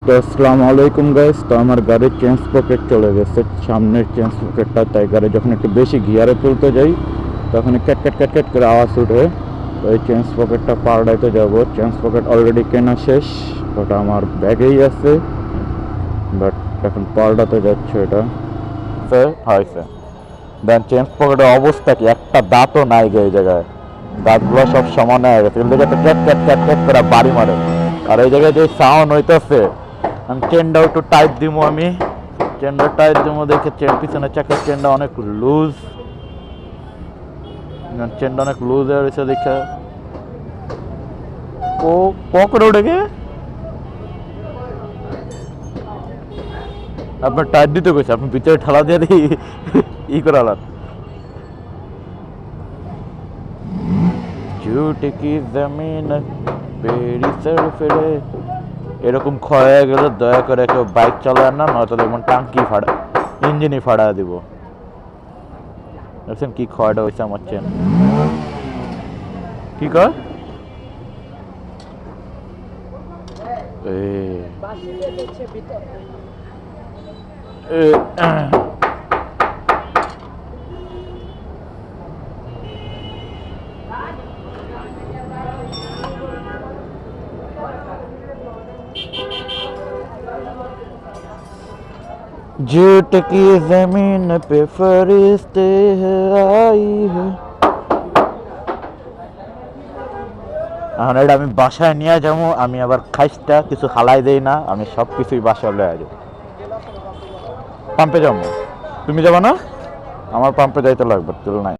তো আসসালামু আলাইকুম গাইস। তো আমার গাড়ির চেঞ্জ পকেট চলে গেছে, সামনের চেঞ্জ পকেটটা। তাই গাড়ি যখন একটু বেশি গিয়ারে তুলতে যাই তখন ক্যাট ক্যাট ক্যাট ক্যাট করে আওয়াজ উঠে। তো এই চেঞ্জ পকেটটা পাল্টাইতে যাব। চেঞ্জ পকেট অলরেডি কেনা শেষ, ওটা আমার ব্যাগেই আছে, বাট এখন পাল্টাতে যাচ্ছে এটা। হয়েছে দেন চেঞ্জ পকেটের অবস্থা কি, একটা দাঁতও নাই এই জায়গায়, দাঁতগুলো সব সমান হয়ে গেছে, কিন্তু ক্যাট ক্যাট ক্যাট ক্যাট করে বাড়ি মারে। আর এই জায়গায় যে সাউন্ড হইতেছে, আমি চেনটাও একটু টাইট দিব, আমি চেনটা টাইট দিব দেখে পিছনের চাকার চেনটা অনেক লুজ, চেনটা অনেক লুজ হয়ে রয়েছে দেখে ও করে উঠে গে আপনার টাইট দিতে গেছে, আপনি পিছনে ঠেলা দিয়ে ই করে আলাদ ঝুট কি জমিন পেরি সর ফেরে। এরকম ক্ষয় হয়ে গেলে দয়া করে কেউ বাইক চালায় না, নয়তো দেখবেন টাঙ্কি ফাড়া, ইঞ্জিনই ফাড়া দিব। দেখছেন কি ক্ষয়টা হয়েছে আমার চেন, কি কর झूठ की जमीन पे फरिश्ते आई है। এখন এটা আমি বাসায় নিয়ে যাবো, আমি আবার খাইসটা কিছু হালাই দেই না, আমি সব কিছুই বাসায় লয়ে যাবো। পাম্পে যাবো, তুমি যাবো না? আমার পাম্পে যাইতে লাগবে, তেল নাই।